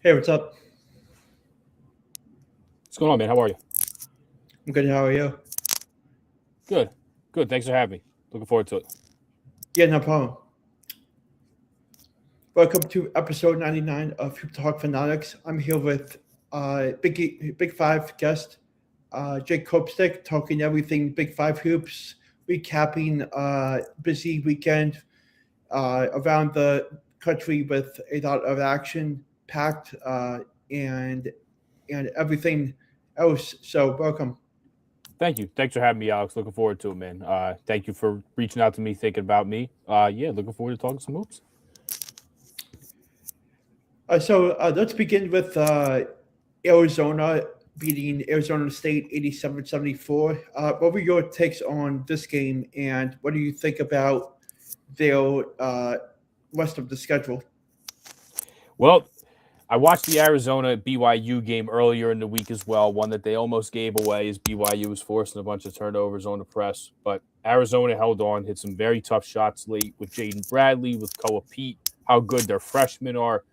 Hey, what's up? What's going on, man? How are you? I'm good. How are you? Good. Good. Thanks for having me. Looking forward to it. Yeah, no problem. Welcome to episode 99 of Hoop Talk Fanatics. I'm here with Big Five guest Jake Copestick, talking everything Big Five hoops, recapping busy weekend around the country with a lot of action packed and and everything else. So welcome. Thank you. Thanks for having me, Alex. Looking forward to it, man. Thank you for reaching out to me, thinking about me. Yeah, looking forward to talking some hoops. Let's begin with Arizona beating Arizona State 87-74. What were your takes on this game, and what do you think about their rest of the schedule? Well, I watched the Arizona BYU game earlier in the week as well, one that they almost gave away as BYU was forcing a bunch of turnovers on the press. But Arizona held on, hit some very tough shots late with Jaden Bradley, with Koa Pete, how good their freshmen are.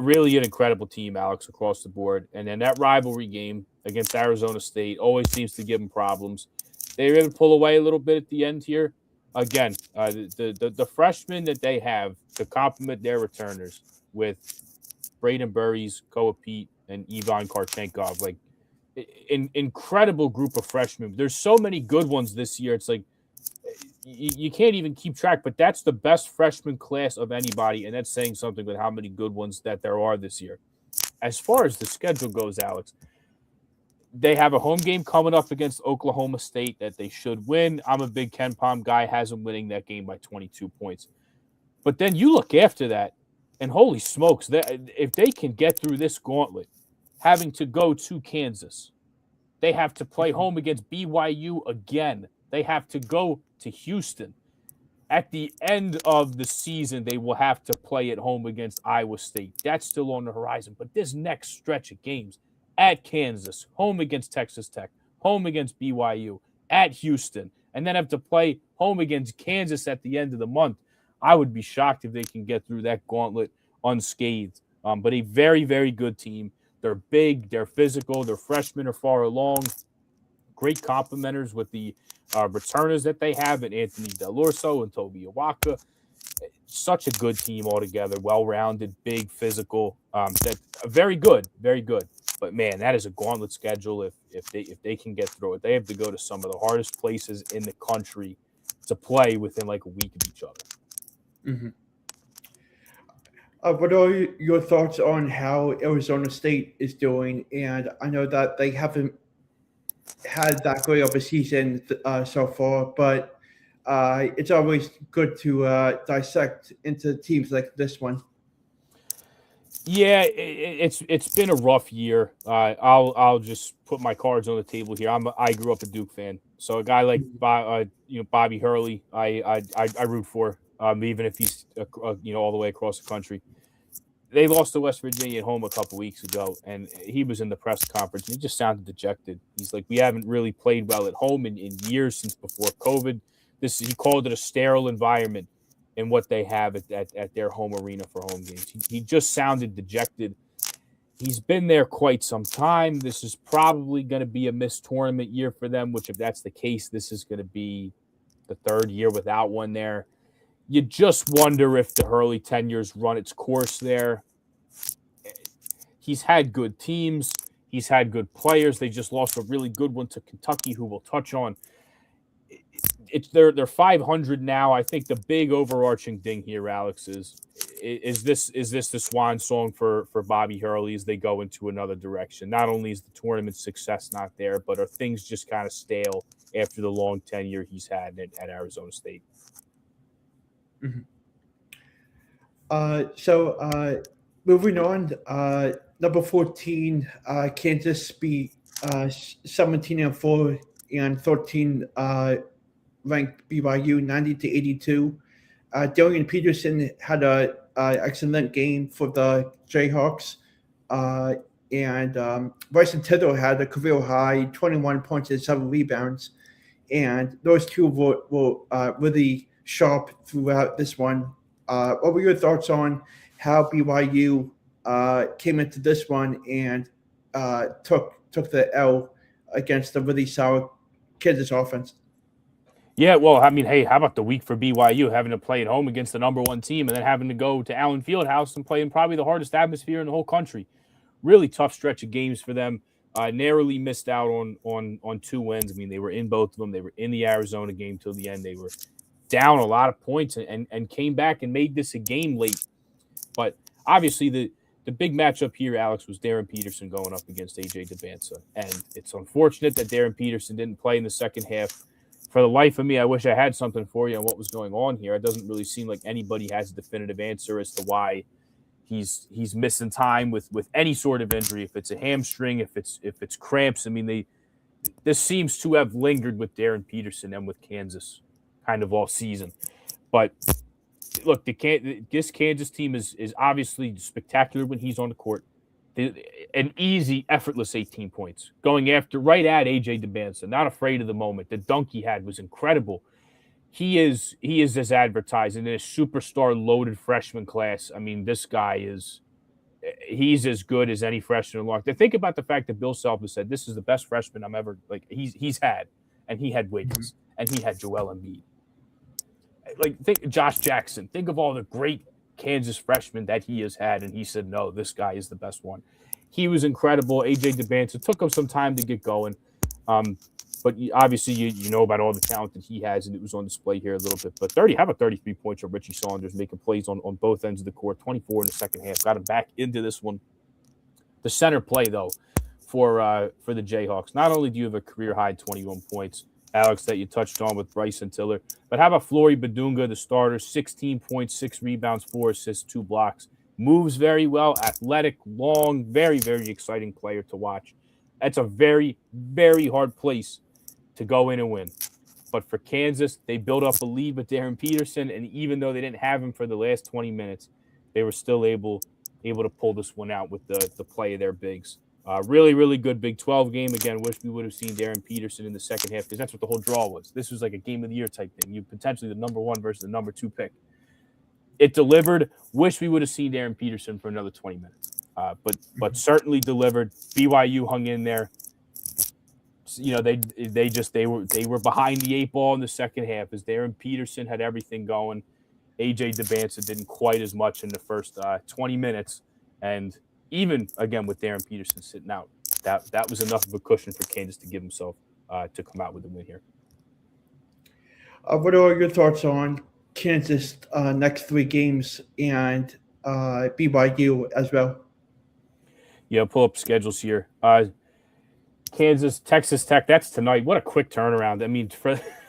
Really an incredible team, Alex, across the board. And then that rivalry game against Arizona State always seems to give them problems. They were able to pull away a little bit at the end here. Again, the freshmen that they have to complement their returners with Braden Burries, Koa Pete, and Ivan Karchenkov, like an incredible group of freshmen. There's so many good ones this year. It's like you can't even keep track, but that's the best freshman class of anybody, and that's saying something with how many good ones that there are this year. As far as the schedule goes, Alex, they have a home game coming up against Oklahoma State that they should win. I'm a big Ken Palm guy, has them winning that game by 22 points. But then you look after that, and holy smokes, if they can get through this gauntlet, having to go to Kansas, they have to play home against BYU again. They have to go to Houston. At the end of the season, they will have to play at home against Iowa State. That's still on the horizon. But this next stretch of games at Kansas, home against Texas Tech, home against BYU, at Houston, and then have to play home against Kansas at the end of the month. I would be shocked if they can get through that gauntlet unscathed. But a very, very good team. They're big, they're physical, their freshmen are far along. Great complementers with the returners that they have in Anthony Delorso and Toby Awaka. Such a good team altogether, well-rounded, big, physical. That very good, very good. But man, that is a gauntlet schedule. If they can get through it, they have to go to some of the hardest places in the country to play within like a week of each other. Mm-hmm. What are your thoughts on how Arizona State is doing? And I know that they haven't had that great of a season so far, but it's always good to dissect into teams like this one. Yeah, it's been a rough year. I'll just put my cards on the table here. I grew up a Duke fan, so a guy like Bobby Hurley, I root for, even if he's all the way across the country. They lost to West Virginia at home a couple weeks ago, and he was in the press conference. And he just sounded dejected. He's like, "We haven't really played well at home in years since before COVID." He called it a sterile environment in what they have at their home arena for home games. He just sounded dejected. He's been there quite some time. This is probably going to be a missed tournament year for them, which if that's the case, this is going to be the third year without one there. You just wonder if the Hurley tenure's run its course there. He's had good teams. He's had good players. They just lost a really good one to Kentucky, who we'll touch on. They're 500 now. I think the big overarching thing here, Alex, is this the swan song for Bobby Hurley as they go into another direction? Not only is the tournament success not there, but are things just kind of stale after the long tenure he's had at Arizona State? Mm-hmm. Moving on, number 14, Kansas beat 17-4 and 13 ranked BYU 90-82. Darian Peterson had an excellent game for the Jayhawks. And Bryson Tittle had a career high 21 points and 7 rebounds. And those two were really sharp throughout this one. What were your thoughts on how BYU came into this one and took the L against the really solid Kansas offense. Yeah, well, I mean, hey, how about the week for BYU having to play at home against the number one team and then having to go to Allen Fieldhouse and play in probably the hardest atmosphere in the whole country? Really tough stretch of games for them. Narrowly missed out on 2 wins. I mean, they were in both of them. They were in the Arizona game till the end. They were down a lot of points and came back and made this a game late. But obviously, the big matchup here, Alex, was Darren Peterson going up against AJ DeBanza. And it's unfortunate that Darren Peterson didn't play in the second half. For the life of me, I wish I had something for you on what was going on here. It doesn't really seem like anybody has a definitive answer as to why he's missing time with any sort of injury. If it's a hamstring, if it's cramps. I mean, this seems to have lingered with Darren Peterson and with Kansas kind of all season. But look, this Kansas team is obviously spectacular when he's on the court. An easy, effortless 18 points. Going after right at AJ DeBanza, not afraid of the moment. The dunk he had was incredible. He is as advertised in a superstar loaded freshman class. I mean, this guy he's as good as any freshman in long. Think about the fact that Bill Self has said this is the best freshman I'm ever he's had, and he had Wiggins and he had Joel Embiid. Think Josh Jackson. Think of all the great Kansas freshmen that he has had, and he said, no, this guy is the best one. He was incredible. AJ DeBanza took him some time to get going, but obviously you know about all the talent that he has, and it was on display here a little bit. But how about 33 points from Richie Saunders, making plays on both ends of the court, 24 in the second half, got him back into this one. The center play, though, for the Jayhawks, not only do you have a career-high 21 points, Alex, that you touched on with Bryson Tiller. But how about Flory Badunga, the starter, 16 points, 6 rebounds, 4 assists, 2 blocks. Moves very well, athletic, long, very, very exciting player to watch. That's a very, very hard place to go in and win. But for Kansas, they built up a lead with Darren Peterson, and even though they didn't have him for the last 20 minutes, they were still able to pull this one out with the play of their bigs. Really, really good Big 12 game. Again, wish we would have seen Darren Peterson in the second half because that's what the whole draw was. This was like a game of the year type thing. You potentially the number 1 versus the number 2 pick. It delivered. Wish we would have seen Darren Peterson for another 20 minutes. But certainly delivered. BYU hung in there. You know, they were behind the 8 ball in the second half as Darren Peterson had everything going. AJ DeBanza didn't quite as much in the first 20 minutes, and even again with Darren Peterson sitting out, that was enough of a cushion for Kansas to give himself to come out with a win here. What are your thoughts on Kansas next 3 games and BYU as well? Yeah, pull up schedules here. Kansas, Texas Tech. That's tonight. What a quick turnaround. I mean,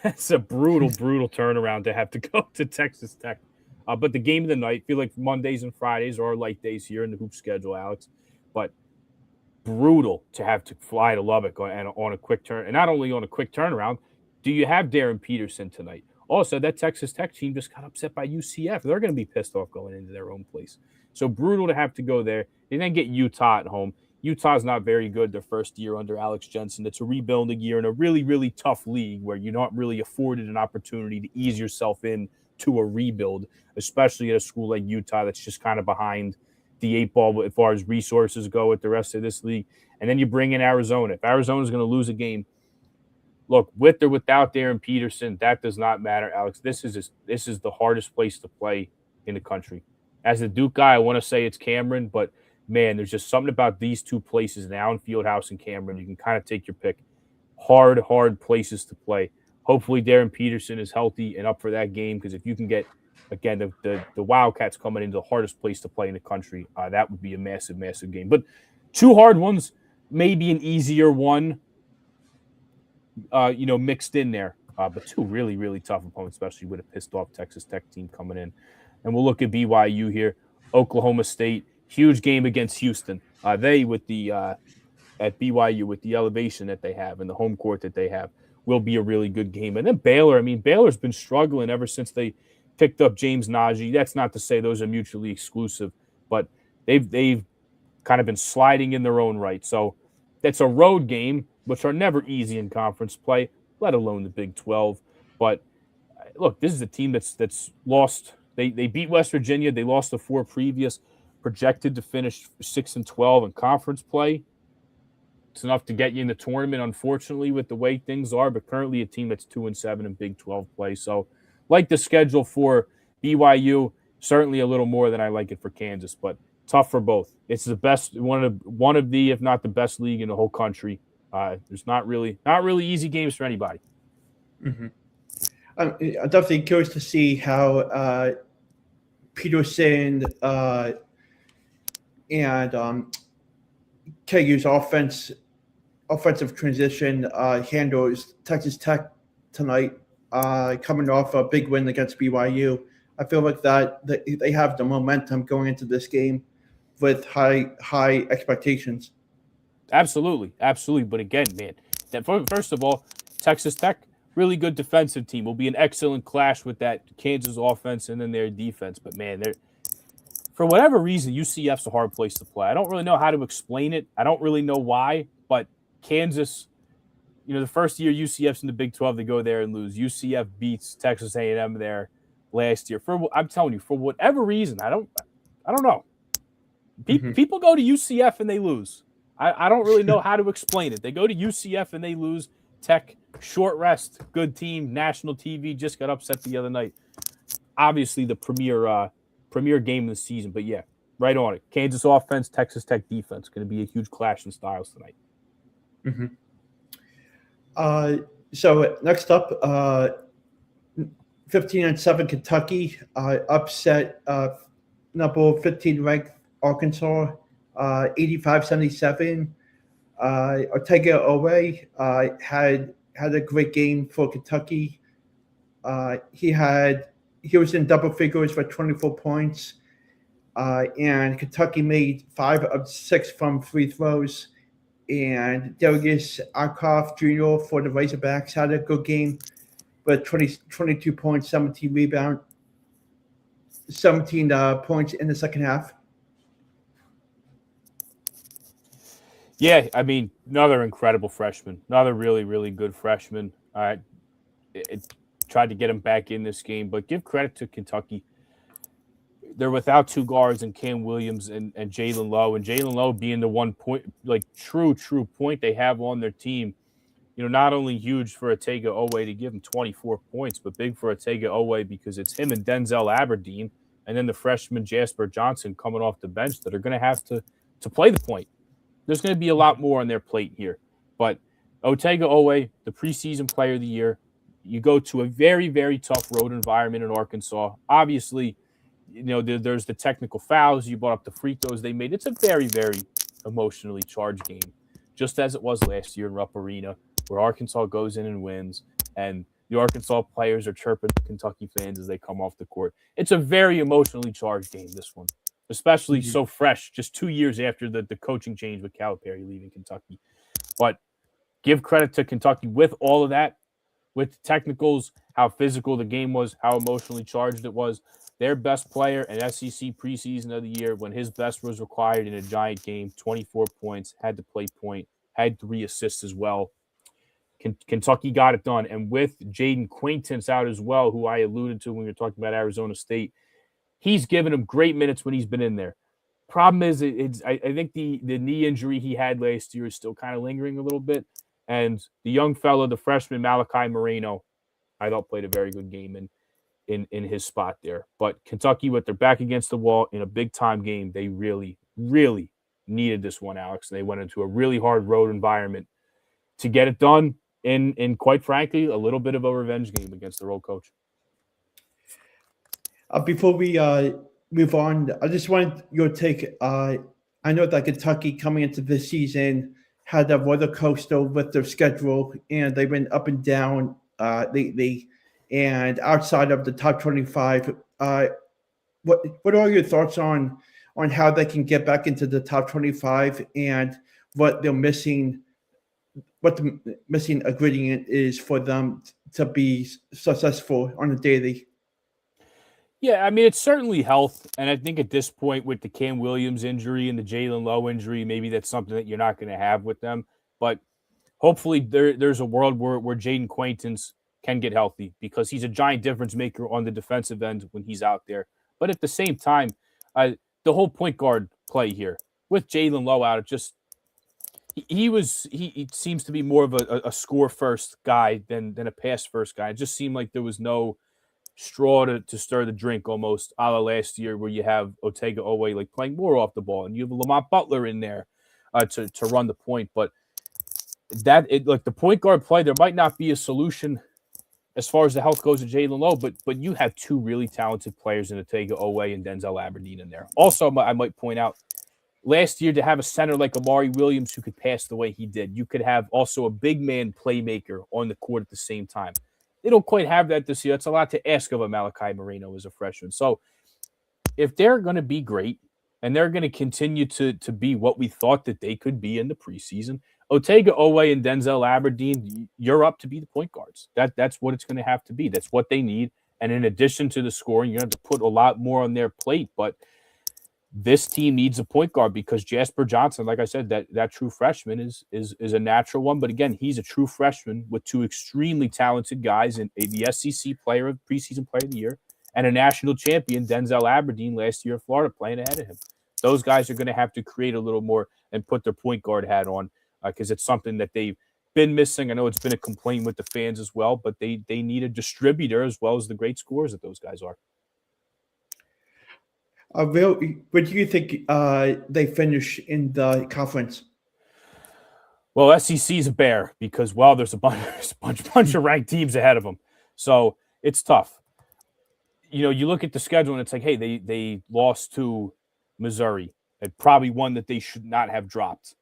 that's a brutal turnaround to have to go to Texas Tech. But the game of the night, feel like Mondays and Fridays are light days here in the hoop schedule, Alex. But brutal to have to fly to Lubbock on a quick turn. And not only on a quick turnaround, do you have Darren Peterson tonight? Also, that Texas Tech team just got upset by UCF. They're going to be pissed off going into their own place. So brutal to have to go there. They then get Utah at home. Utah's not very good their first year under Alex Jensen. It's a rebuilding year in a really, really tough league where you're not really afforded an opportunity to ease yourself in to a rebuild, especially at a school like Utah that's just kind of behind the 8 ball as far as resources go with the rest of this league. And then you bring in Arizona. If Arizona's going to lose a game, look, with or without Darren Peterson, that does not matter, Alex. This is the hardest place to play in the country. As a Duke guy, I want to say it's Cameron, but man, there's just something about these 2 places, now in Fieldhouse and Cameron. You can kind of take your pick. Hard places to play. Hopefully Darren Peterson is healthy and up for that game, because if you can get, again, the Wildcats coming into the hardest place to play in the country, that would be a massive, massive game. But 2 hard ones, maybe an easier one, mixed in there. But 2 really, really tough opponents, especially with a pissed off Texas Tech team coming in. And we'll look at BYU here. Oklahoma State, huge game against Houston. They with the at BYU with the elevation that they have and the home court that they have will be a really good game. And then Baylor, I mean, Baylor's been struggling ever since they picked up James Najee. That's not to say those are mutually exclusive, but they've kind of been sliding in their own right. So that's a road game, which are never easy in conference play, let alone the Big 12. But look, this is a team that's lost. They beat West Virginia. They lost the 4 previous. projected to finish 6-12 in conference play. It's enough to get you in the tournament, unfortunately, with the way things are. But currently, a team that's 2-7 in Big 12 play. So, like the schedule for BYU, certainly a little more than I like it for Kansas, but tough for both. It's the best, one of the, if not the best league in the whole country. There's not really easy games for anybody. Mm-hmm. I'm definitely curious to see how Peterson and KU's offensive transition handles Texas Tech tonight, coming off a big win against BYU. I feel like that they have the momentum going into this game with high expectations. Absolutely. But again, man, first of all, Texas Tech, really good defensive team, will be an excellent clash with that Kansas offense and then their defense. But man, for whatever reason, UCF's a hard place to play. I don't really know how to explain it. I don't really know why, but Kansas, the first year UCF's in the Big 12, they go there and lose. UCF beats Texas A&M there last year. I'm telling you, for whatever reason, I don't know. People go to UCF and they lose. I don't really know how to explain it. They go to UCF and they lose. Tech, short rest, good team, national TV, just got upset the other night. Obviously, the premier game of the season, but yeah, right on it. Kansas offense, Texas Tech defense, going to be a huge clash in styles tonight. Mm-hmm. So next up, 15-7 Kentucky upset number 15 ranked Arkansas, 85-77. Ortega Owe had a great game for Kentucky. He was in double figures for 24 points, and Kentucky made 5 of 6 from free throws. And Darius Arkoff Jr. for the Razorbacks had a good game with 22 points, 17 rebounds, 17 points in the second half. Yeah, I mean, another incredible freshman, another really, really good freshman. It tried to get him back in this game, but give credit to Kentucky. They're without 2 guards in Cam Williams and Jalen Lowe, and Jalen Lowe being the one point, like true point they have on their team. Not only huge for Ortega Owe to give him 24 points, but big for Ortega Owe because it's him and Denzel Aberdeen, and then the freshman Jasper Johnson coming off the bench that are going to have to play the point. There's going to be a lot more on their plate here. But Ortega Owe, the preseason player of the year, you go to a very, very tough road environment in Arkansas. Obviously, there's the technical fouls. You brought up the free throws they made. It's a very, very emotionally charged game, just as it was last year in Rupp Arena, where Arkansas goes in and wins, and the Arkansas players are chirping Kentucky fans as they come off the court. It's a very emotionally charged game, this one, especially so fresh, just 2 years after the coaching change with Calipari leaving Kentucky. But give credit to Kentucky with all of that, with the technicals, how physical the game was, how emotionally charged it was. Their best player in SEC preseason of the year, when his best was required in a giant game, 24 points, had to play point, had 3 assists as well. Kentucky got it done. And with Jaden Quaintance out as well, who I alluded to when we were talking about Arizona State, he's given him great minutes when he's been in there. Problem is, I think the knee injury he had last year is still kind of lingering a little bit. And the young fellow, the freshman Malachi Moreno, I thought played a very good game in his spot there. But Kentucky, with their back against the wall in a big-time game, they really, really needed this one, Alex. They went into a really hard road environment to get it done in quite frankly, a little bit of a revenge game against their old coach. Before we move on, I just wanted your take. I know that Kentucky coming into this season had a roller coaster with their schedule, and they went up and down lately. And outside of the top 25, what are your thoughts on how they can get back into the top 25 and what they're missing? What the missing ingredient is for them to be successful on a daily? Yeah, I mean, it's certainly health. And I think at this point with the Cam Williams injury and the Jalen Lowe injury, maybe that's something that you're not going to have with them. But hopefully there's a world where Jaden Quaintance can get healthy because he's a giant difference maker on the defensive end when he's out there. But at the same time, the whole point guard play here with Jalen Lowe out, it just he seems to be more of a score first guy than a pass first guy. It just seemed like there was no straw to stir the drink almost a la last year where you have Otega Owe like playing more off the ball and you have Lamont Butler in there to run the point. But like the point guard play, there might not be a solution as far as the health goes of Jalen Lowe, but you have two really talented players in Otega Owe and Denzel Aberdeen in there. Also, I might point out, last year to have a center like Amari Williams who could pass the way he did, you could have also a big man playmaker on the court at the same time. They don't quite have that this year. It's a lot to ask of a Malachi Moreno as a freshman. So if they're going to be great and they're going to continue to be what we thought that they could be in the preseason, Otega Owe and Denzel Aberdeen, you're up to be the point guards. That's what it's going to have to be. That's what they need. And in addition to the scoring, you're going to have to put a lot more on their plate. But this team needs a point guard because Jasper Johnson, like I said, that true freshman is a natural one. But again, he's a true freshman with two extremely talented guys and the SEC preseason player of the year, and a national champion, Denzel Aberdeen, last year in Florida, playing ahead of him. Those guys are going to have to create a little more and put their point guard hat on because it's something that they've been missing. I know it's been a complaint with the fans as well, but they need a distributor as well as the great scorers that those guys are. Will, what do you think they finish in the conference? Well, SEC is a bear because, well, there's a bunch of ranked teams ahead of them. So it's tough. You know, you look at the schedule and it's like, hey, they lost to Missouri. And probably one that they should not have dropped.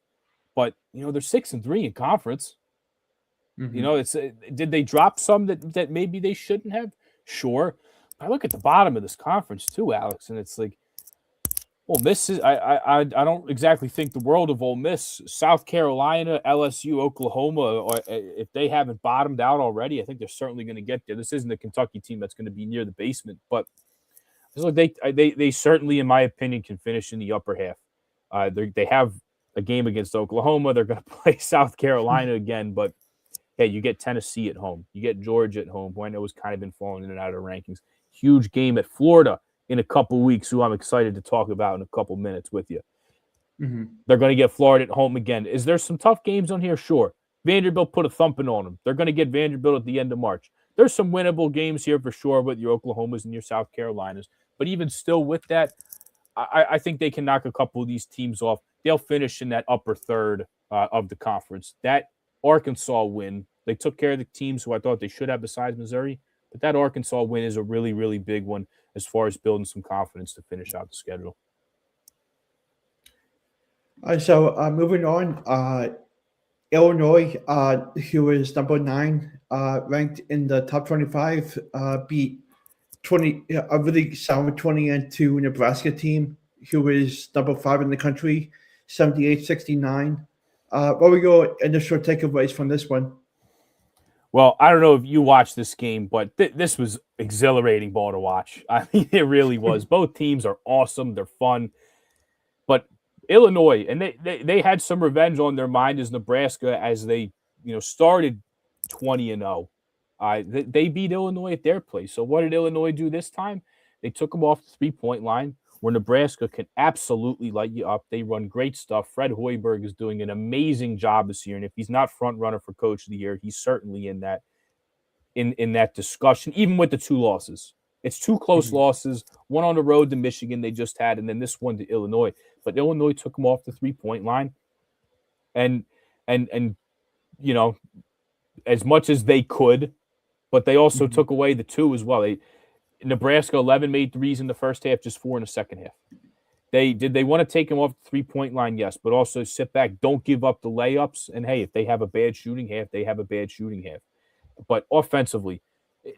But, you know, they're 6-3 in conference. Mm-hmm. You know, did they drop some that maybe they shouldn't have? Sure. I look at the bottom of this conference too, Alex, and it's like Ole Miss is. I don't exactly think the world of Ole Miss. South Carolina, LSU, Oklahoma, or if they haven't bottomed out already, I think they're certainly going to get there. This isn't a Kentucky team that's going to be near the basement, but they certainly, in my opinion, can finish in the upper half. They have a game against Oklahoma. They're going to play South Carolina again, but hey, you get Tennessee at home. You get Georgia at home, who I know has kind of been falling in and out of the rankings. Huge game at Florida in a couple weeks, who I'm excited to talk about in a couple minutes with you. Mm-hmm. They're going to get Florida at home again. Is there some tough games on here? Sure. Vanderbilt put a thumping on them. They're going to get Vanderbilt at the end of March. There's some winnable games here for sure with your Oklahomas and your South Carolinas. But even still with that, I think they can knock a couple of these teams off. They'll finish in that upper third of the conference. That Arkansas win, they took care of the teams who I thought they should have besides Missouri. But that Arkansas win is a really, really big one as far as building some confidence to finish out the schedule. So moving on, Illinois, who is number 9, ranked in the top 25, beat a really solid 20-2 Nebraska team, who is number 5 in the country, 78-69. What were your initial takeaways from this one? Well, I don't know if you watched this game, but this was exhilarating ball to watch. I mean, it really was. Both teams are awesome. They're fun. But Illinois, and they had some revenge on their mind as Nebraska as they, started 20-0. They beat Illinois at their place. So what did Illinois do this time? They took them off the three-point line where Nebraska can absolutely light you up. They run great stuff. Fred Hoiberg is doing an amazing job this year. And if he's not front runner for Coach of the Year, he's certainly in that discussion, even with the 2 losses. It's 2 close losses, one on the road to Michigan they just had, and then this one to Illinois. But Illinois took them off the three-point line. And as much as they could, but they also took away the 2 as well. Nebraska 11 made threes in the first half, just 4 in the second half. They want to take them off the three-point line? Yes, but also sit back. Don't give up the layups. And, hey, if they have a bad shooting half, they have a bad shooting half. But offensively,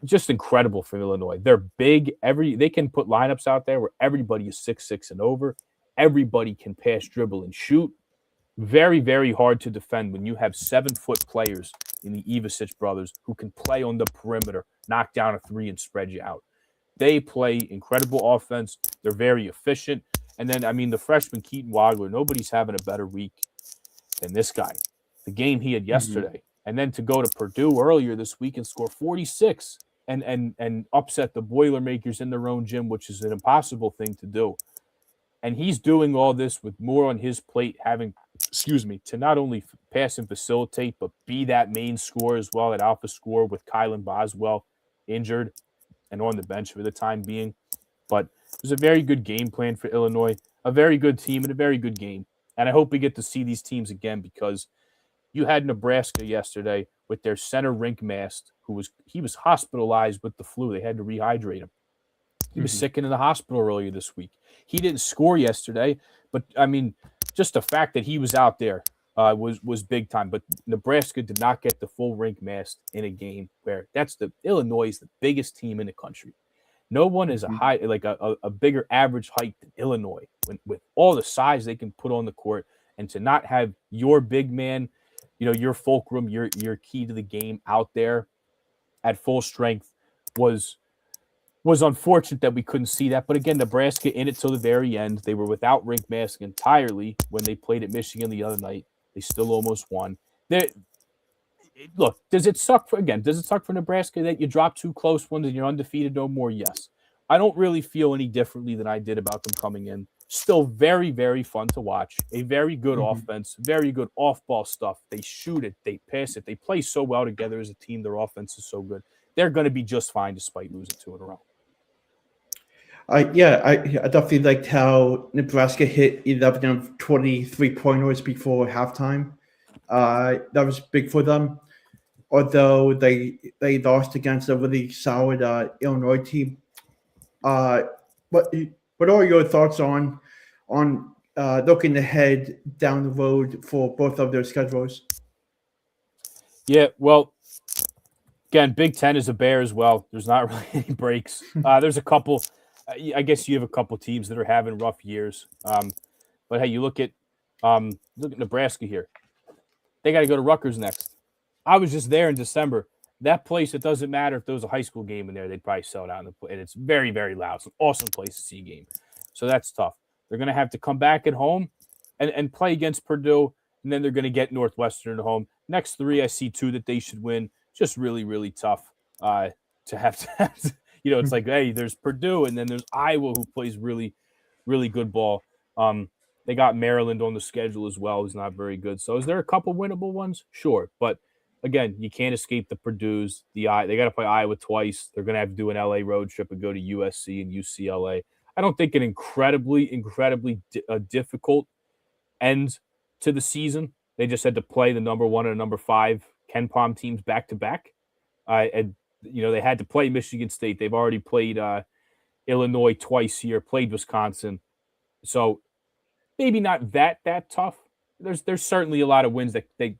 just incredible for Illinois. They're big. They can put lineups out there where everybody is 6'6" and over. Everybody can pass, dribble, and shoot. Very, very hard to defend when you have 7-foot players in the Ivasic brothers who can play on the perimeter, knock down a 3, and spread you out. They play incredible offense. They're very efficient. And then, the freshman Keaton Wagler, nobody's having a better week than this guy. The game he had yesterday. And then to go to Purdue earlier this week and score 46 and upset the Boilermakers in their own gym, which is an impossible thing to do. And he's doing all this with more on his plate, having, to not only pass and facilitate, but be that main scorer as well, that alpha scorer with Kylan Boswell injured and on the bench for the time being. But it was a very good game plan for Illinois, a very good team, and a very good game. And I hope we get to see these teams again, because you had Nebraska yesterday with their center rink mast, he was hospitalized with the flu. They had to rehydrate him. He was sick and in the hospital earlier this week. He didn't score yesterday, but I mean, just the fact that he was out there was big time. But Nebraska did not get the full rink mast in a game where Illinois is the biggest team in the country. No one is a bigger average height than Illinois, with all the size they can put on the court, and to not have your big man, your fulcrum, your key to the game out there at full strength was unfortunate that we couldn't see that. But again, Nebraska in it till the very end. They were without rink mask entirely when they played at Michigan the other night. They still almost won. Look, does it suck for Nebraska that you drop two close ones and you're undefeated no more? Yes. I don't really feel any differently than I did about them coming in. Still very, very fun to watch. A very good offense, very good off-ball stuff. They shoot it, they pass it. They play so well together as a team. Their offense is so good. They're going to be just fine despite losing 2 in a row. I definitely liked how Nebraska hit 11 of 20 3-pointers before halftime. That was big for them, although they lost against a really solid Illinois team. What are your thoughts on looking ahead down the road for both of their schedules? Yeah, well, again, Big Ten is a bear as well. There's not really any breaks. There's a couple. I guess you have a couple teams that are having rough years. But hey, you look at Nebraska here. They got to go to Rutgers next. I was just there in December. That place, it doesn't matter if there was a high school game in there, they'd probably sell it out. And it's very, very loud. It's an awesome place to see a game. So that's tough. They're going to have to come back at home and play against Purdue, and then they're going to get Northwestern at home. Next 3, I see 2 that they should win. Just really, really tough to have to. It's like, hey, there's Purdue, and then there's Iowa, who plays really, really good ball. They got Maryland on the schedule as well, who's not very good. So is there a couple winnable ones? Sure. But again, you can't escape the Purdues. They got to play Iowa twice. They're going to have to do an LA road trip and go to USC and UCLA. I don't think an incredibly difficult end to the season. They just had to play the number 1 and number 5 Ken Palm teams back to back. And they had to play Michigan State. They've already played Illinois twice here, played Wisconsin. So maybe not that tough. There's certainly a lot of wins that they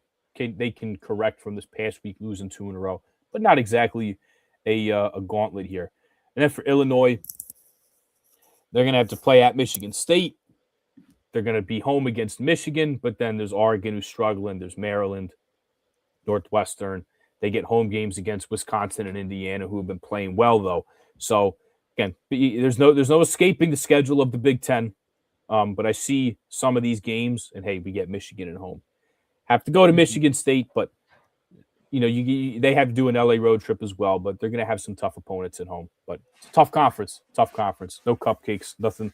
can correct from this past week, losing 2 in a row, but not exactly a gauntlet here. And then for Illinois, they're going to have to play at Michigan State. They're going to be home against Michigan, but then there's Oregon who's struggling. There's Maryland, Northwestern. They get home games against Wisconsin and Indiana, who have been playing well, though. So, again, there's no escaping the schedule of the Big Ten. But I see some of these games, and hey, we get Michigan at home. Have to go to Michigan State, but they have to do an LA road trip as well. But they're going to have some tough opponents at home. But it's a tough conference. No cupcakes, nothing.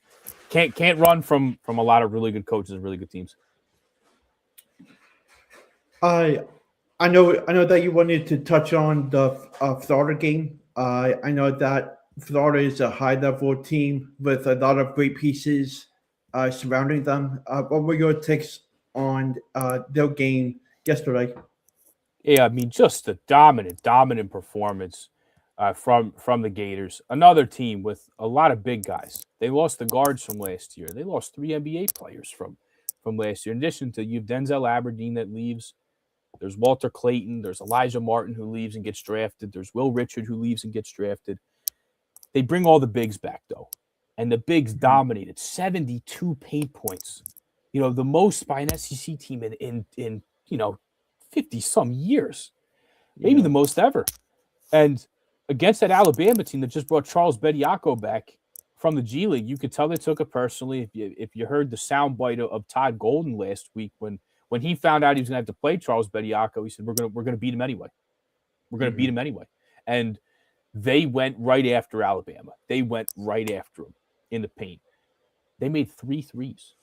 Can't run from a lot of really good coaches and really good teams. I know that you wanted to touch on the Florida game. I know that Florida is a high-level team with a lot of great pieces surrounding them. What were your takes on their game yesterday? Yeah, I mean, just a dominant performance from the Gators. Another team with a lot of big guys. They lost the guards from last year. They lost 3 NBA players from last year. In addition to, you have Denzel Aberdeen that leaves. There's Walter Clayton. There's Elijah Martin who leaves and gets drafted. There's Will Richard who leaves and gets drafted. They bring all the bigs back, though. And the bigs dominated. 72 paint points. The most by an SEC team in 50-some years. Maybe the most ever. And against that Alabama team that just brought Charles Bediako back from the G League, you could tell they took it personally. If you heard the soundbite of Todd Golden last week when he found out he was going to have to play Charles Bediako, he said, we're going to beat him anyway. We're going to beat him anyway. And they went right after Alabama. They went right after him in the paint. They made 3 threes.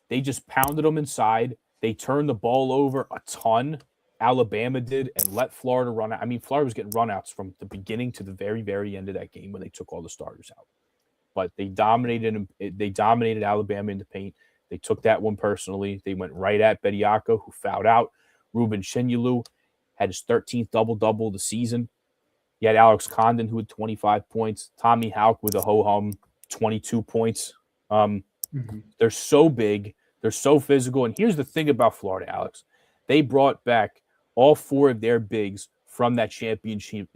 They just pounded them inside. They turned the ball over a ton. Alabama did, and let Florida run out. I mean, Florida was getting runouts from the beginning to the very, very end of that game when they took all the starters out. But they dominated. They dominated Alabama in the paint. They took that one personally. They went right at Bediako, who fouled out. Ruben Shinyulu had his 13th double-double of the season. You had Alex Condon, who had 25 points. Tommy Houck with a ho-hum, 22 points. They're so big. They're so physical. And here's the thing about Florida, Alex. They brought back all 4 of their bigs from that championship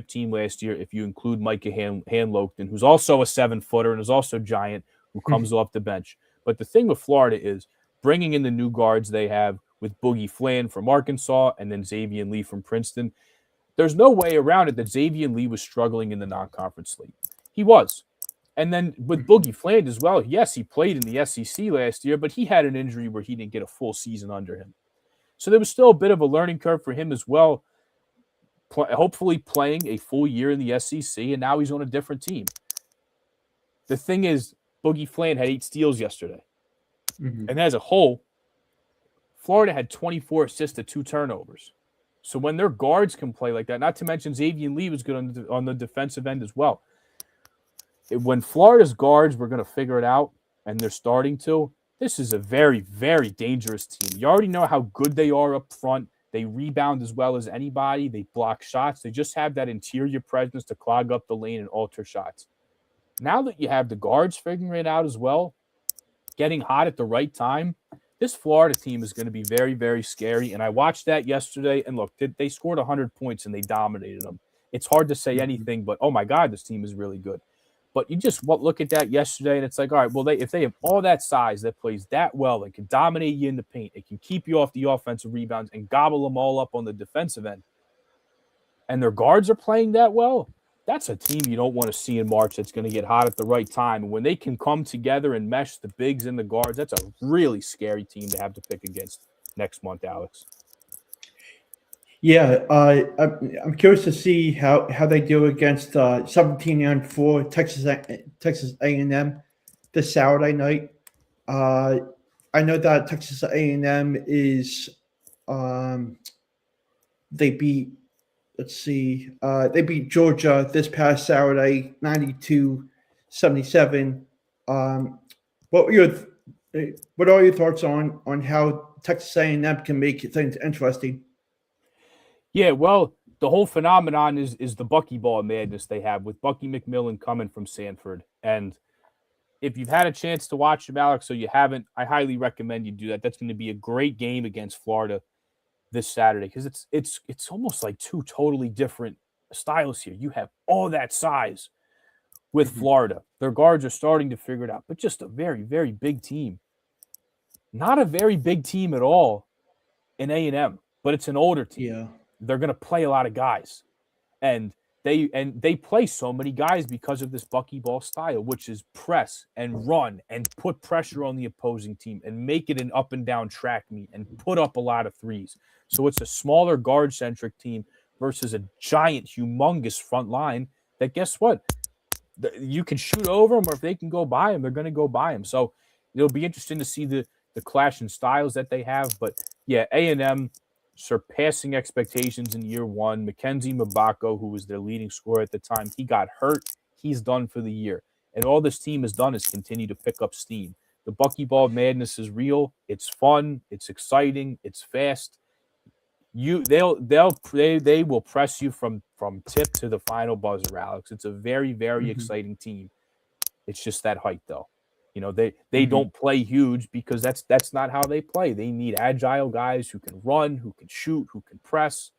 team last year, if you include Micah Hanlogton, who's also a 7-footer and is also giant, who comes off the bench. But the thing with Florida is bringing in the new guards they have with Boogie Flan from Arkansas and then Xavier Lee from Princeton. There's no way around it that Xavier Lee was struggling in the non-conference league. He was. And then with Boogie Fland as well, yes, he played in the SEC last year, but he had an injury where he didn't get a full season under him. So there was still a bit of a learning curve for him as well, hopefully playing a full year in the SEC, and now he's on a different team. The thing is, Boogie Fland had 8 steals yesterday. And as a whole, Florida had 24 assists to 2 turnovers. So when their guards can play like that, not to mention Xavier Lee was good on the defensive end as well. When Florida's guards were going to figure it out, and they're starting to, this is a very, very dangerous team. You already know how good they are up front. They rebound as well as anybody. They block shots. They just have that interior presence to clog up the lane and alter shots. Now that you have the guards figuring it out as well, getting hot at the right time, this Florida team is going to be very, very scary. And I watched that yesterday, and look, they scored 100 points and they dominated them. It's hard to say anything, but, oh, my God, this team is really good. But you just look at that yesterday, and it's like, all right, well, if they have all that size that plays that well, they can dominate you in the paint, it can keep you off the offensive rebounds and gobble them all up on the defensive end, and their guards are playing that well, that's a team you don't want to see in March that's going to get hot at the right time. And when they can come together and mesh the bigs and the guards, that's a really scary team to have to pick against next month, Alex. Yeah, I'm curious to see how they do against 17-4 Texas A&M this Saturday night. I know that Texas A&M is they beat Georgia this past Saturday 92-77. What are your thoughts on how Texas A&M can make things interesting? Yeah, well, the whole phenomenon is the buckyball madness they have with Bucky McMillan coming from Sanford. And if you've had a chance to watch him, Alex, so you haven't, I highly recommend you do that. That's going to be a great game against Florida this Saturday because it's almost like 2 totally different styles here. You have all that size with Florida. Their guards are starting to figure it out, but just a very, very big team. Not a very big team at all in A&M, but it's an older team. Yeah. They're going to play a lot of guys, and they play so many guys because of this buckyball style, which is press and run and put pressure on the opposing team and make it an up and down track meet and put up a lot of threes. So it's a smaller guard centric team versus a giant, humongous front line that, guess what? You can shoot over them, or if they can go by them, they're going to go by them. So it'll be interesting to see the clash in styles that they have. But yeah, A&M surpassing expectations in year 1. Mackenzie Mbako, who was their leading scorer at the time, he got hurt. He's done for the year. And all this team has done is continue to pick up steam. The buckyball madness is real. It's fun. It's exciting. It's fast. They will press you from tip to the final buzzer, Alex. It's a very, very exciting team. It's just that height, though. You know, they don't play huge because that's not how they play. They need agile guys who can run, who can shoot, who can press.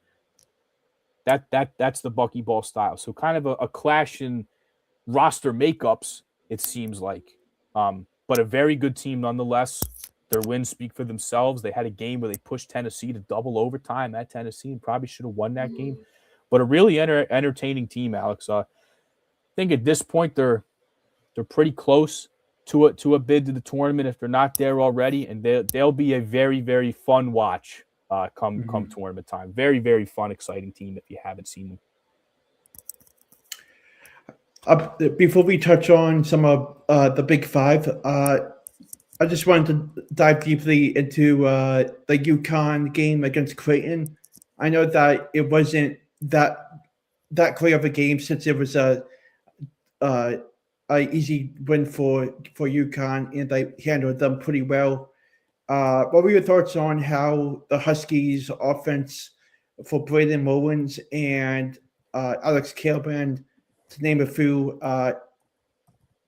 That's the buckyball style. So kind of a clash in roster makeups, it seems like. But a very good team nonetheless. Their wins speak for themselves. They had a game where they pushed Tennessee to double overtime at Tennessee and probably should have won that game. But a really entertaining team, Alex. I think at this point they're pretty close to a bid to the tournament if they're not there already, and they'll be a very, very fun watch come tournament time. Very, very fun, exciting team if you haven't seen them. Before we touch on some of the Big Five, I just wanted to dive deeply into the UConn game against Creighton. I know that it wasn't that great of a game since it was uh, a easy win for UConn, and they handled them pretty well. What were your thoughts on how the Huskies' offense for Braden Mullins and Alex Kilbrand, to name a few,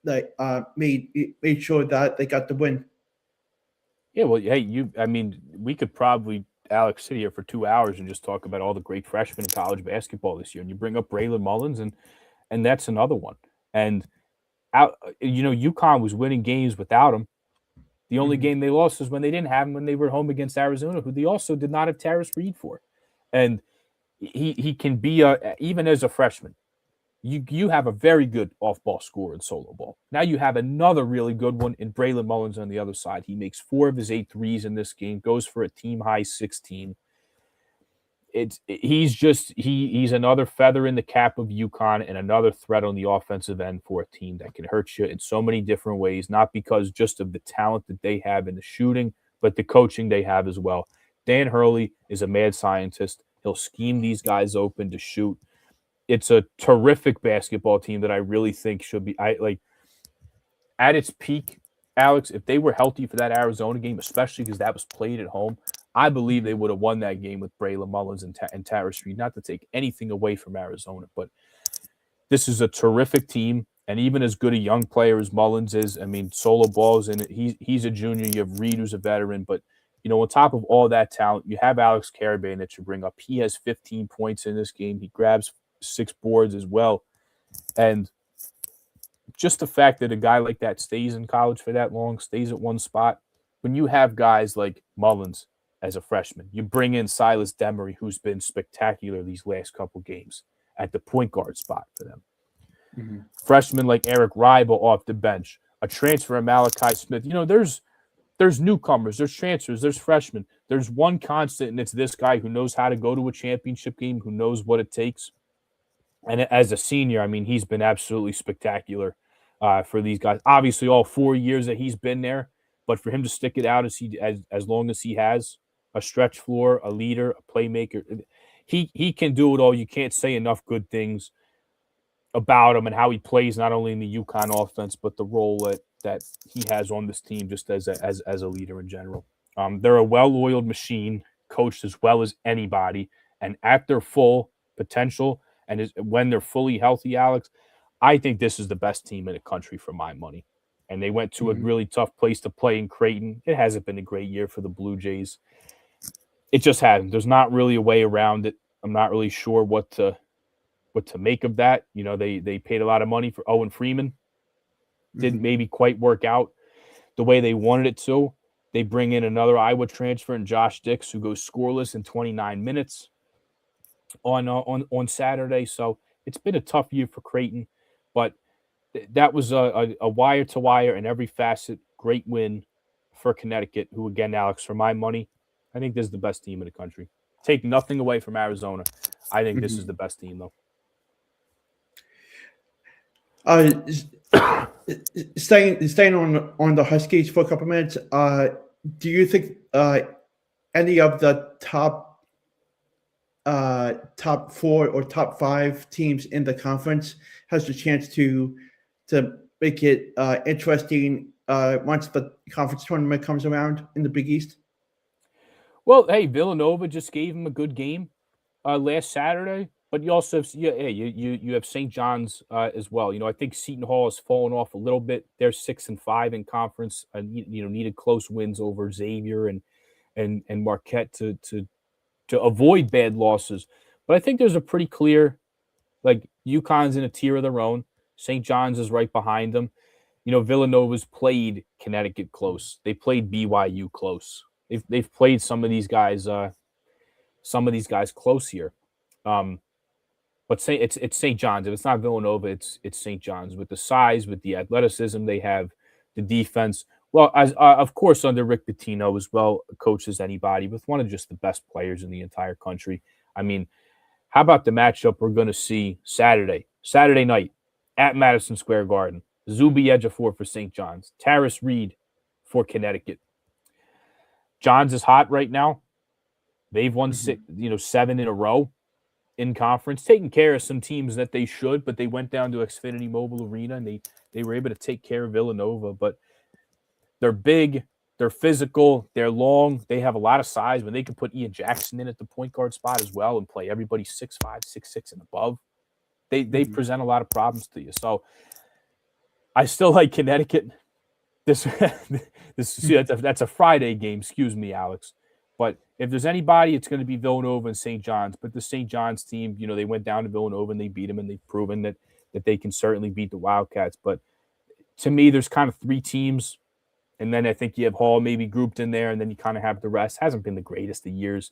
that made sure that they got the win? Yeah, well, hey, I mean, we could probably, Alex, sit here for 2 hours and just talk about all the great freshmen in college basketball this year. And you bring up Braylon Mullins, and that's another one. And UConn was winning games without him. The only Mhm. game they lost was when they didn't have him when they were home against Arizona, who they also did not have Terrace Reed for. And he can be even as a freshman. You have a very good off-ball scorer in solo ball. Now you have another really good one in Braylon Mullins on the other side. He makes 4 of his 8 threes in this game, goes for a team high 16. He's another feather in the cap of UConn and another threat on the offensive end for a team that can hurt you in so many different ways, not because just of the talent that they have in the shooting, but the coaching they have as well. Dan Hurley is a mad scientist. He'll scheme these guys open to shoot. It's a terrific basketball team that I really think should be at its peak, Alex. If they were healthy for that Arizona game, especially because that was played at home, I believe they would have won that game with Braylon Mullins and Terrace Reed. Not to take anything away from Arizona, but this is a terrific team. And even as good a young player as Mullins is, I mean, solo balls in it. He's a junior. You have Reed, who's a veteran, but on top of all that talent, you have Alex Carabin that you bring up. He has 15 points in this game. He grabs 6 boards as well. And just the fact that a guy like that stays in college for that long, stays at one spot, when you have guys like Mullins as a freshman, you bring in Silas Demery, who's been spectacular these last couple games at the point guard spot for them. Mm-hmm. Freshmen like Eric Rival off the bench, a transfer of Malachi Smith. There's newcomers, there's transfers, there's freshmen. There's one constant, and it's this guy who knows how to go to a championship game, who knows what it takes. And as a senior, I mean, he's been absolutely spectacular for these guys. Obviously, all 4 years that he's been there, but for him to stick it out as long as he has, a stretch floor, a leader, a playmaker, he can do it all. You can't say enough good things about him and how he plays, not only in the UConn offense, but the role that he has on this team, just as a leader in general. They're a well-oiled machine, coached as well as anybody, and at their full potential, and when they're fully healthy, Alex, I think this is the best team in the country for my money. And they went to a really tough place to play in Creighton. It hasn't been a great year for the Blue Jays. It just hasn't. There's not really a way around it. I'm not really sure what to make of that. They paid a lot of money for Owen Freeman. Didn't maybe quite work out the way they wanted it to. They bring in another Iowa transfer in Josh Dix, who goes scoreless in 29 minutes on Saturday. So it's been a tough year for Creighton, but that was a wire to wire in every facet. Great win for Connecticut, who again, Alex, for my money, I think this is the best team in the country. Take nothing away from Arizona. I think this is the best team, though. Staying on the Huskies for a couple minutes. Do you think any of the top 4 or top 5 teams in the conference has the chance to make it interesting once the conference tournament comes around in the Big East? Well, hey, Villanova just gave him a good game last Saturday, but you also have you have St. John's as well. I think Seton Hall has fallen off a little bit. They're 6-5 in conference. Needed close wins over Xavier and Marquette to avoid bad losses. But I think there's a pretty clear, like, UConn's in a tier of their own. St. John's is right behind them. Villanova's played Connecticut close. They played BYU close. They've played some of these guys close here. But say it's St. John's. If it's not Villanova, it's St. John's, with the size, with the athleticism they have, the defense. Well, as of course under Rick Pitino as well, coach as anybody, with one of just the best players in the entire country. I mean, how about the matchup we're going to see Saturday night? at Madison Square Garden. Zuby Ejiofor for St. John's. Taris Reed for Connecticut. Johns is hot right now. They've won 7 in a row in conference, taking care of some teams that they should, but they went down to Xfinity Mobile Arena and they were able to take care of Villanova. But they're big, they're physical, they're long, they have a lot of size. When they can put Ian Jackson in at the point guard spot as well and play everybody 6'5", 6'6", and above, they present a lot of problems to you. So I still like Connecticut. That's a Friday game. Excuse me, Alex. But if there's anybody, it's going to be Villanova and St. John's. But the St. John's team, they went down to Villanova and they beat them, and they've proven that they can certainly beat the Wildcats. But to me, there's kind of 3 teams, and then I think you have Hall maybe grouped in there, and then you kind of have the rest. Hasn't been the greatest of years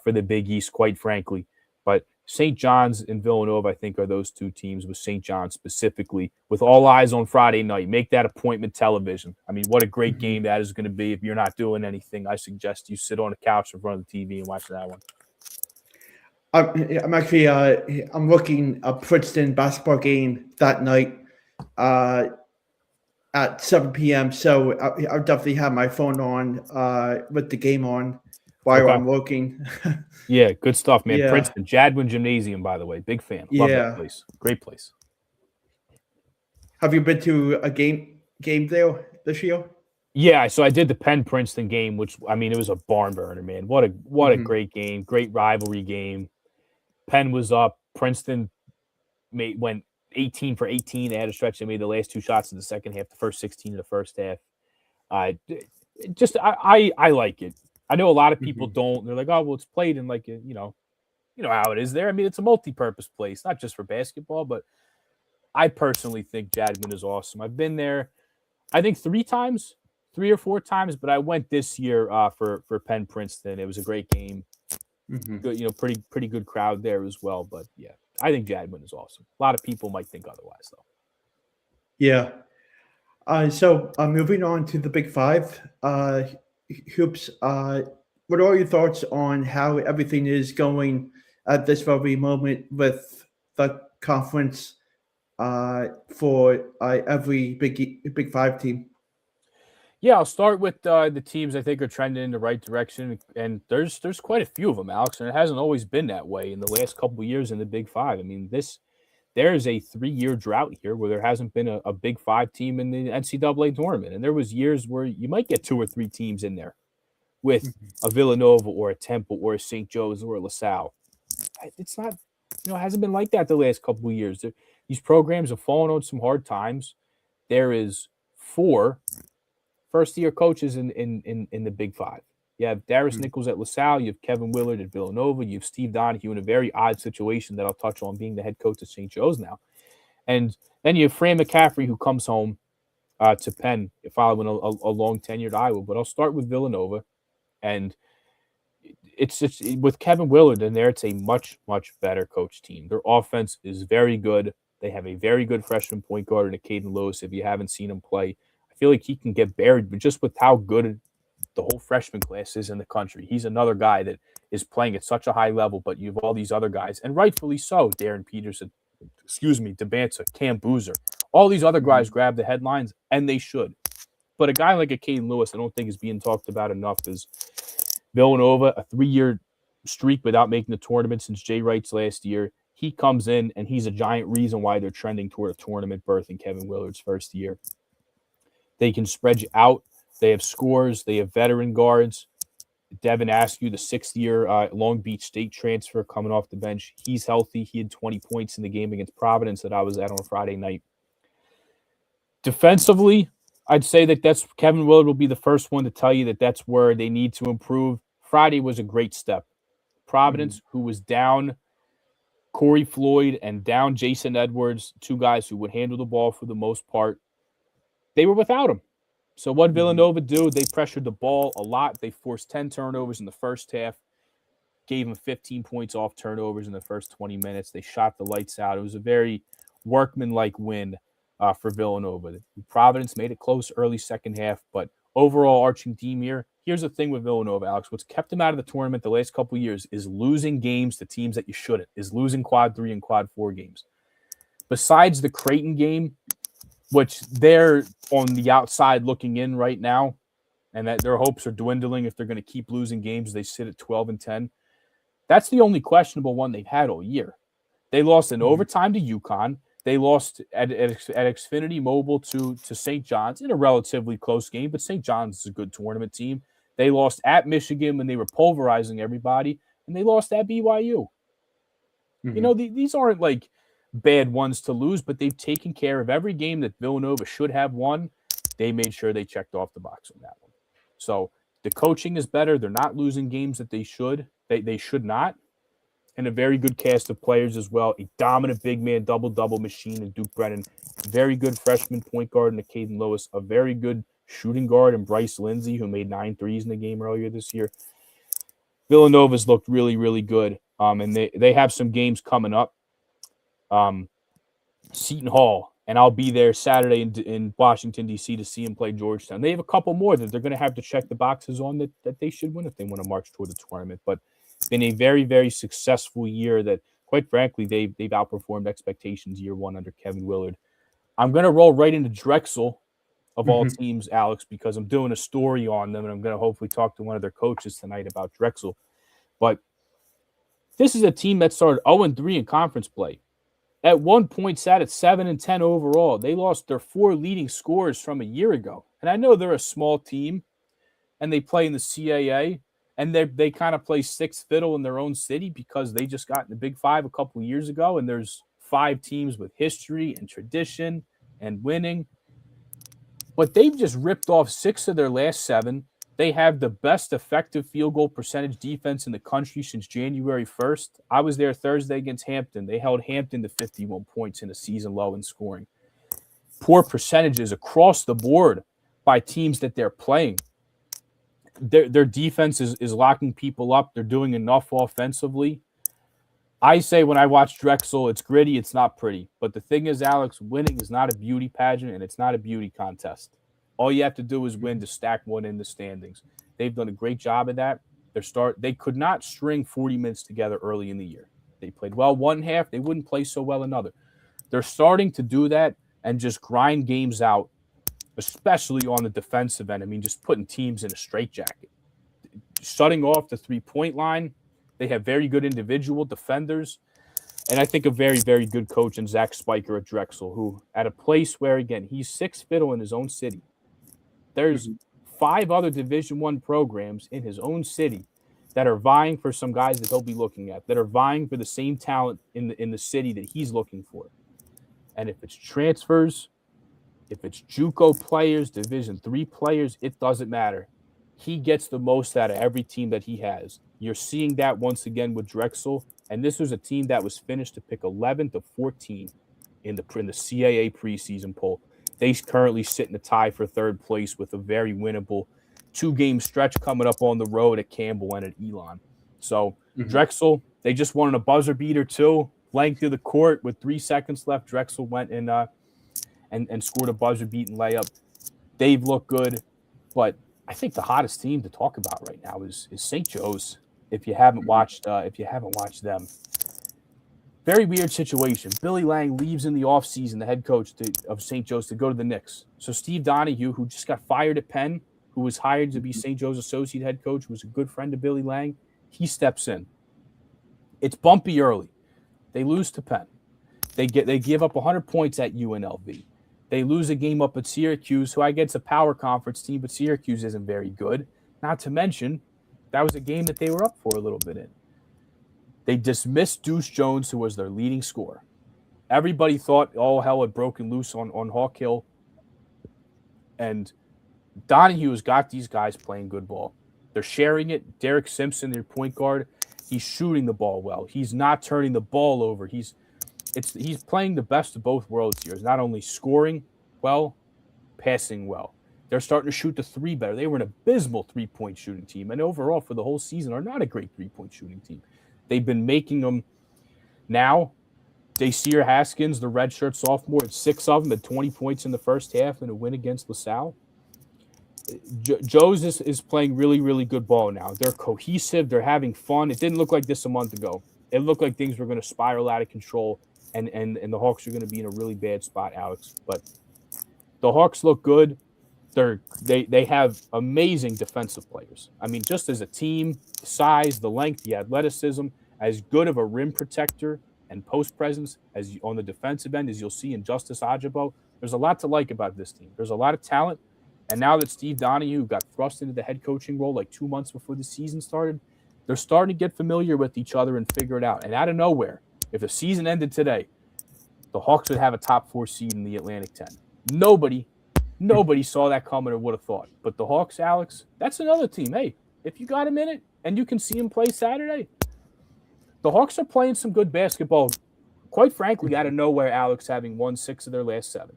for the Big East, quite frankly. But St. John's and Villanova, I think, are those 2 teams, with St. John's specifically, with all eyes on Friday night. Make that appointment television. I mean, what a great game that is going to be. If you're not doing anything, I suggest you sit on a couch in front of the TV and watch that one. I'm actually I'm looking a Princeton basketball game that night at 7 p.m. So I'll definitely have my phone on with the game on while I'm looking. Yeah, good stuff, man. Yeah. Princeton, Jadwin Gymnasium, by the way. Big fan. Love that place. Great place. Have you been to a game there this year? Yeah, so I did the Penn-Princeton game, which, I mean, it was a barn burner, man. What a great game. Great rivalry game. Penn was up. Princeton went 18 for 18. They had a stretch. They made the last 2 shots in the second half, the first 16 in the first half. I like it. I know a lot of people don't. They're like, oh, well, it's played in like, you know how it is there. I mean, it's a multi-purpose place, not just for basketball, but I personally think Jadwin is awesome. I've been there, I think 3 or 4 times, but I went this year for Penn Princeton. It was a great game. Good, pretty good crowd there as well. But yeah, I think Jadwin is awesome. A lot of people might think otherwise, though. Yeah. So moving on to the Big 5 hoops. What are your thoughts on how everything is going at this very moment with the conference for every Big 5 team? Yeah, I'll start with the teams I think are trending in the right direction, and there's quite a few of them, Alex, and it hasn't always been that way in the last couple of years in the Big 5. I mean, there is a 3-year drought here where there hasn't been a Big 5 team in the NCAA tournament, and there was years where you might get 2 or 3 teams in there with a Villanova or a Temple or a St. Joe's or a LaSalle. It's not, it hasn't been like that the last couple of years. These programs have fallen on some hard times. There is 4 first-year coaches in the Big 5. You have Darius Nichols at LaSalle. You have Kevin Willard at Villanova. You have Steve Donahue in a very odd situation that I'll touch on, being the head coach at St. Joe's now. And then you have Fran McCaffrey, who comes home to Penn following a long tenure at Iowa. But I'll start with Villanova. And it's with Kevin Willard in there, it's a much, much better coach team. Their offense is very good. They have a very good freshman point guard in Caden Lewis. If you haven't seen him play, I feel like he can get buried, but just with how good the whole freshman class is in the country, he's another guy that is playing at such a high level, but you have all these other guys, and rightfully so. Darren Peterson, DeBanza, Cam Boozer, all these other guys grab the headlines, and they should. But a guy like a Caden Lewis, I don't think is being talked about enough. Is Villanova, a 3-year streak without making the tournament since Jay Wright's last year. He comes in, and he's a giant reason why they're trending toward a tournament berth in Kevin Willard's first year. They can spread you out. They have scores. They have veteran guards. Devin Askew, the 6th-year Long Beach State transfer coming off the bench. He's healthy. He had 20 points in the game against Providence that I was at on Friday night. Defensively, I'd say that's Kevin Willard will be the first one to tell you that that's where they need to improve. Friday was a great step. Providence, who was down Corey Floyd and down Jason Edwards, 2 guys who would handle the ball for the most part, they were without him. So what Villanova do? They pressured the ball a lot. They forced 10 turnovers in the first half, gave them 15 points off turnovers in the first 20 minutes. They shot the lights out. It was a very workmanlike win for Villanova. Providence made it close early second half, but overall arching theme here, here's the thing with Villanova, Alex. What's kept them out of the tournament the last couple of years is losing games to teams that you shouldn't, is losing quad 3 and quad 4 games. besides the Creighton game, which they're on the outside looking in right now, and that their hopes are dwindling if they're going to keep losing games. They sit at 12-10. That's the only questionable one they've had all year. They lost in overtime to UConn. They lost at Xfinity Mobile to St. John's in a relatively close game, but St. John's is a good tournament team. They lost at Michigan when they were pulverizing everybody, and they lost at BYU. You know, these aren't like bad ones to lose, but they've taken care of every game that Villanova should have won. They made sure they checked off the box on that one. So the coaching is better. They're not losing games that they should. They should not. And a very good cast of players as well. A dominant big man, double-double machine in Duke Brennan. Very good freshman point guard in Caden Lewis. A very good shooting guard in Bryce Lindsey, who made 9 threes in the game earlier this year. Villanova's looked really, really good. And they have some games coming up. Seton Hall, and I'll be there Saturday in Washington, D.C. to see them play Georgetown. They have a couple more that they're going to have to check the boxes on that they should win if they want to march toward the tournament. But it's been a very, very successful year that, quite frankly, they've outperformed expectations year one under Kevin Willard. I'm going to roll right into Drexel of all teams, Alex, because I'm doing a story on them, and I'm going to hopefully talk to one of their coaches tonight about Drexel. But this is a team that started 0-3 in conference play. At one point sat at 7-10 overall. They lost their 4 leading scorers from a year ago. And I know they're a small team, and they play in the CAA, and they kind of play sixth fiddle in their own city because they just got in the Big Five a couple of years ago, and there's 5 teams with history and tradition and winning. But they've just ripped off 6 of their last 7. They have the best effective field goal percentage defense in the country since January 1st. I was there Thursday against Hampton. They held Hampton to 51 points in a season low in scoring. Poor percentages across the board by teams that they're playing. Their defense is locking people up. They're doing enough offensively. I say when I watch Drexel, it's gritty, it's not pretty. But the thing is, Alex, winning is not a beauty pageant, and it's not a beauty contest. All you have to do is win to stack one in the standings. They've done a great job of that. They could not string 40 minutes together early in the year. They played well one half. They wouldn't play so well another. They're starting to do that and just grind games out, especially on the defensive end. I mean, just putting teams in a straitjacket. Shutting off the three-point line. They have very good individual defenders. And I think a very, very good coach in Zach Spiker at Drexel, who at a place where, again, he's sixth fiddle in his own city. There's 5 other Division I programs in his own city that are vying for some guys that he'll be looking at, that are vying for the same talent in the city that he's looking for. And if it's transfers, if it's JUCO players, Division III players, it doesn't matter. He gets the most out of every team that he has. You're seeing that once again with Drexel. And this was a team that was finished to pick 11-14 in the CAA preseason poll. They currently sit in a tie for third place with a very winnable 2-game stretch coming up on the road at Campbell and at Elon. So Drexel, they just wanted a buzzer beater too. Length of the court with 3 seconds left. Drexel went and scored a buzzer beating layup. They've looked good, but I think the hottest team to talk about right now is St. Joe's. If you haven't watched them. Very weird situation. Billy Lang leaves in the offseason, the head coach of St. Joe's, to go to the Knicks. So Steve Donahue, who just got fired at Penn, who was hired to be St. Joe's associate head coach, who was a good friend of Billy Lang, he steps in. It's bumpy early. They lose to Penn. They give up 100 points at UNLV. They lose a game up at Syracuse, who I guess a power conference team, but Syracuse isn't very good. Not to mention, that was a game that they were up for a little bit in. They dismissed Deuce Jones, who was their leading scorer. Everybody thought all hell had broken loose on Hawk Hill. And Donahue's got these guys playing good ball. They're sharing it. Derek Simpson, their point guard, he's shooting the ball well. He's not turning the ball over. He's playing the best of both worlds here. He's not only scoring well, passing well. They're starting to shoot the 3 better. They were an abysmal 3-point shooting team, and overall for the whole season are not a great 3-point shooting team. They've been making them now. Dacier Haskins, the redshirt sophomore, at 6 of them at 20 points in the first half in a win against LaSalle. Joe's is playing really, really good ball now. They're cohesive. They're having fun. It didn't look like this a month ago. It looked like things were going to spiral out of control, and the Hawks are going to be in a really bad spot, Alex. But the Hawks look good. They have amazing defensive players. I mean, just as a team, the size, the length, the athleticism, as good of a rim protector and post presence as on the defensive end as you'll see in Justice Ajabo. There's a lot to like about this team. There's a lot of talent. And now that Steve Donahue got thrust into the head coaching role like 2 months before the season started, they're starting to get familiar with each other and figure it out. And out of nowhere, if the season ended today, the Hawks would have a top 4 seed in the Atlantic 10. Nobody saw that coming or would have thought. But the Hawks, Alex, that's another team. Hey, if you got a minute and you can see them play Saturday, the Hawks are playing some good basketball. Quite frankly, out of nowhere, Alex, having won 6 of their last 7.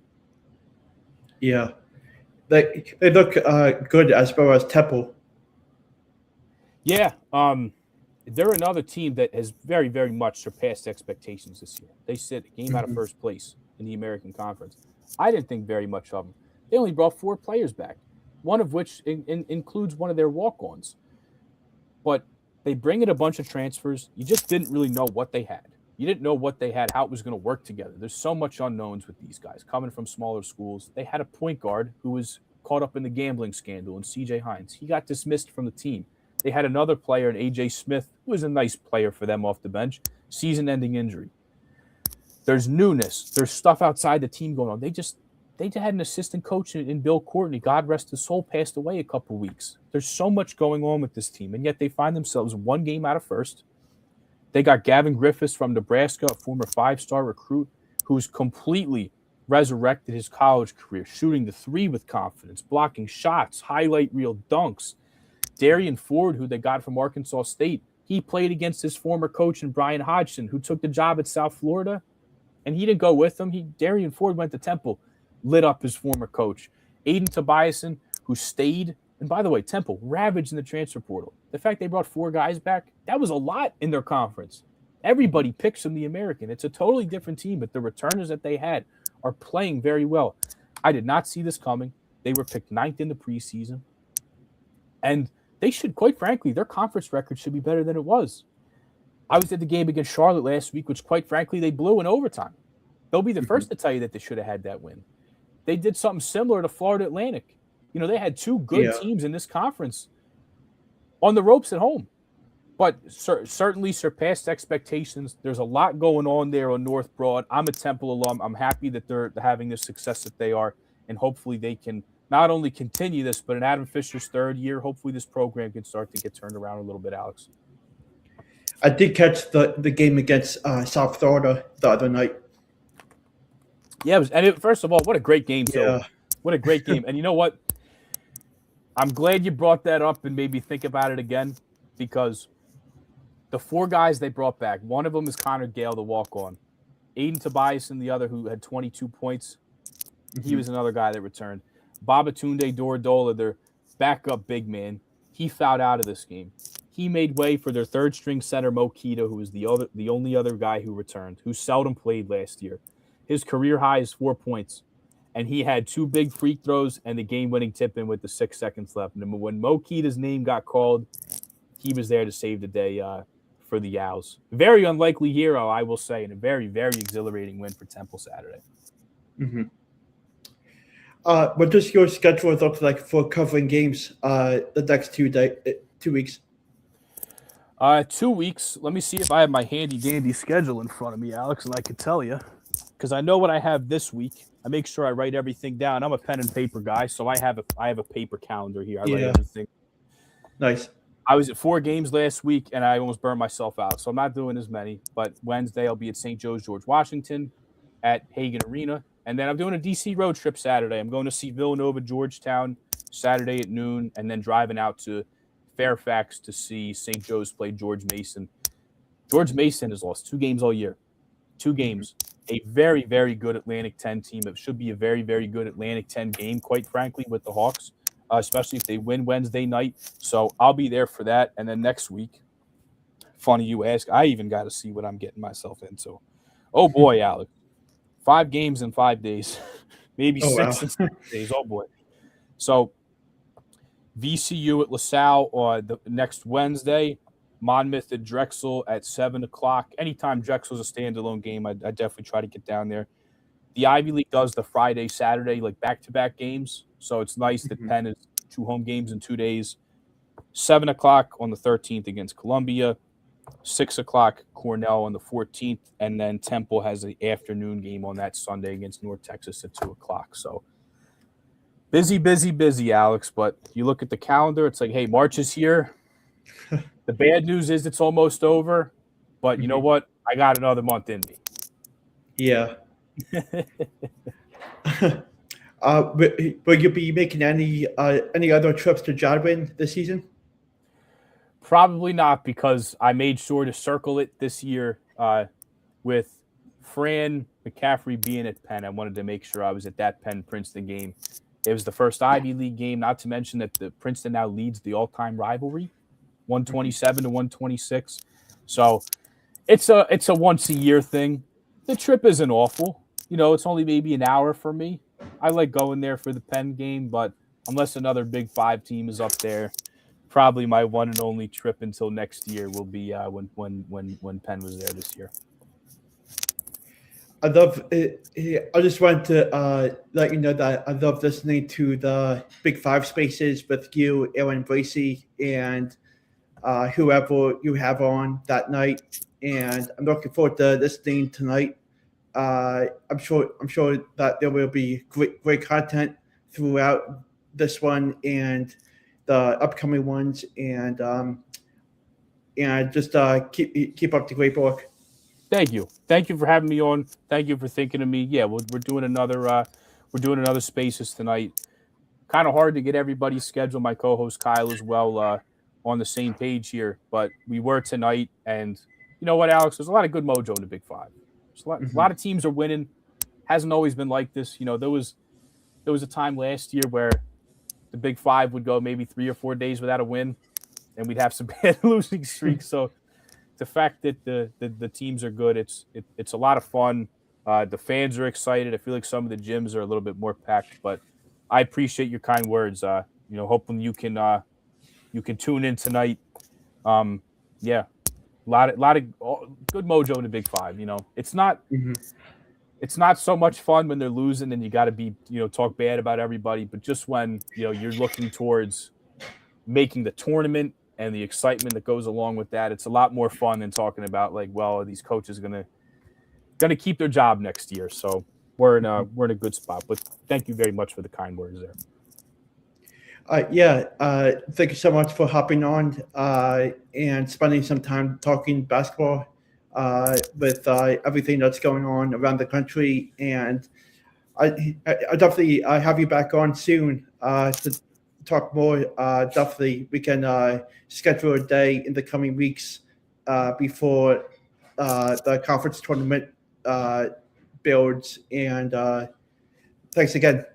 Yeah. They look good as well as Temple. Yeah. They're another team that has very, very much surpassed expectations this year. They sit a game out of first place in the American Conference. I didn't think very much of them. They only brought 4 players back, one of which includes one of their walk-ons. But they bring in a bunch of transfers. You just didn't really know what they had. You didn't know what they had, how it was going to work together. There's so much unknowns with these guys coming from smaller schools. They had a point guard who was caught up in the gambling scandal, and C.J. Hines. He got dismissed from the team. They had another player, A.J. Smith, who was a nice player for them off the bench, season-ending injury. There's newness. There's stuff outside the team going on. They had an assistant coach in Bill Courtney. God rest his soul, passed away a couple weeks. There's so much going on with this team, and yet they find themselves 1 game out of first. They got Gavin Griffiths from Nebraska, a former 5-star recruit, who's completely resurrected his college career, shooting the 3 with confidence, blocking shots, highlight reel dunks. Darian Ford, who they got from Arkansas State, he played against his former coach in Brian Hodgson, who took the job at South Florida, and he didn't go with him. Darian Ford went to Temple, lit up his former coach. Aiden Tobiason, who stayed, and by the way, Temple ravaged in the transfer portal. The fact they brought 4 guys back, that was a lot in their conference. Everybody picks from the American. It's a totally different team, but the returners that they had are playing very well. I did not see this coming. They were picked 9th in the preseason. And they should, quite frankly, their conference record should be better than it was. I was at the game against Charlotte last week, which, quite frankly, they blew in overtime. They'll be the first to tell you that they should have had that win. They did something similar to Florida Atlantic. You know, they had 2 good teams in this conference on the ropes at home. But certainly surpassed expectations. There's a lot going on there on North Broad. I'm a Temple alum. I'm happy that they're having the success that they are, and hopefully they can not only continue this, but in Adam Fisher's 3rd year, hopefully this program can start to get turned around a little bit, Alex. I did catch the game against South Florida the other night. Yeah, first of all, what a great game, Joe. What a great game. And you know what? I'm glad you brought that up and made me think about it again, because the 4 guys they brought back, one of them is Connor Gale, the walk-on. Aiden Tobiason, the other, who had 22 points. He was another guy that returned. Babatunde Dorodola, their backup big man, he fouled out of this game. He made way for their 3rd-string center, Mo Keita, who was the only other guy who returned, who seldom played last year. His career high is 4 points, and he had 2 big free throws and the game-winning tip-in with the 6 seconds left. And when Mo Keita's name got called, he was there to save the day for the Owls. Very unlikely hero, I will say, and a very, very exhilarating win for Temple Saturday. What does your schedule look like for covering games the next 2 weeks? 2 weeks. Let me see if I have my handy-dandy schedule in front of me, Alex, and I can tell you. Because I know what I have this week. I make sure I write everything down. I'm a pen and paper guy, so I have a paper calendar here. I write everything. Nice. I was at 4 games last week, and I almost burned myself out. So I'm not doing as many. But Wednesday, I'll be at St. Joe's, George Washington, at Hagan Arena. And then I'm doing a D.C. road trip Saturday. I'm going to see Villanova, Georgetown, Saturday at noon, and then driving out to Fairfax to see St. Joe's play George Mason. George Mason has lost 2 games all year. 2 games. A very, very good Atlantic 10 team. It should be a very, very good Atlantic 10 game, quite frankly, with the Hawks, especially if they win Wednesday night. So I'll be there for that. And then next week, funny you ask, I even got to see what I'm getting myself into. Oh, boy, Alex. 5 games in 5 days. Maybe 6 in 6 days. Oh, boy. So VCU at LaSalle on the next Wednesday. Monmouth and Drexel at 7 o'clock. Anytime Drexel's a standalone game, I definitely try to get down there. The Ivy League does the Friday, Saturday, like back-to-back games. So it's nice that Penn is 2 home games in 2 days. 7 o'clock on the 13th against Columbia. 6 o'clock Cornell on the 14th. And then Temple has the afternoon game on that Sunday against North Texas at 2 o'clock. So busy, busy, busy, Alex. But you look at the calendar, it's like, hey, March is here. The bad news is it's almost over. But you know what? I got another month in me. Yeah. Will you be making any other trips to Jadwin this season? Probably not, because I made sure to circle it this year with Fran McCaffrey being at Penn. I wanted to make sure I was at that Penn-Princeton game. It was the first Ivy League game, not to mention that the Princeton now leads the all-time rivalry, 127 to 126. So it's a once-a-year thing. The trip isn't awful. It's only maybe an hour for me. I like going there for the Penn game, but unless another Big Five team is up there, probably my one and only trip until next year will be when Penn was there this year. I love it. I just wanted to let you know that I love listening to the Big Five Spaces with you, Aaron Bracey, and whoever you have on that night. And I'm looking forward to listening tonight. I'm sure that there will be great content throughout this one and the upcoming ones, and just keep up the great work. Thank you for having me on. Thank you for thinking of me. Yeah, we're doing another Spaces tonight. Kind of hard to get everybody's schedule. My co-host Kyle as well on the same page here, but we were tonight. And you know what, Alex? There's a lot of good mojo in the Big Five. A lot of teams are winning. Hasn't always been like this. There was a time last year where the Big Five would go maybe 3 or 4 days without a win, and we'd have some bad losing streaks. So the fact that the teams are good, it's a lot of fun. The fans are excited. I feel like some of the gyms are a little bit more packed, but I appreciate your kind words. Hoping you can tune in tonight. Yeah. A lot of good mojo in the Big Five. It's not so much fun when they're losing and you got to be talk bad about everybody, but just when you're looking towards making the tournament and the excitement that goes along with that, it's a lot more fun than talking about like, well, are these coaches gonna keep their job next year? So we're in a good spot. But thank you very much for the kind words there. Thank you so much for hopping on and spending some time talking basketball with everything that's going on around the country. And I definitely have you back on soon to talk more. Definitely, we can schedule a day in the coming weeks before the conference tournament builds. And thanks again.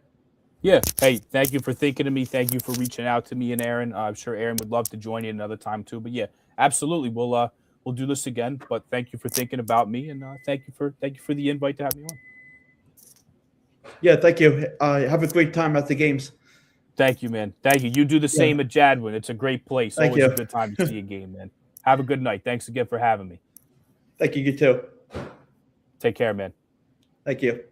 Yeah. Hey, thank you for thinking of me. Thank you for reaching out to me and Aaron. I'm sure Aaron would love to join you another time too. But yeah, absolutely. We'll do this again. But thank you for thinking about me, and thank you for the invite to have me on. Yeah, thank you. Have a great time at the games. Thank you, man. Thank you. You do the same at Jadwin. It's a great place. Thank Always you. a good time to see a game, man. Have a good night. Thanks again for having me. Thank you. You too. Take care, man. Thank you.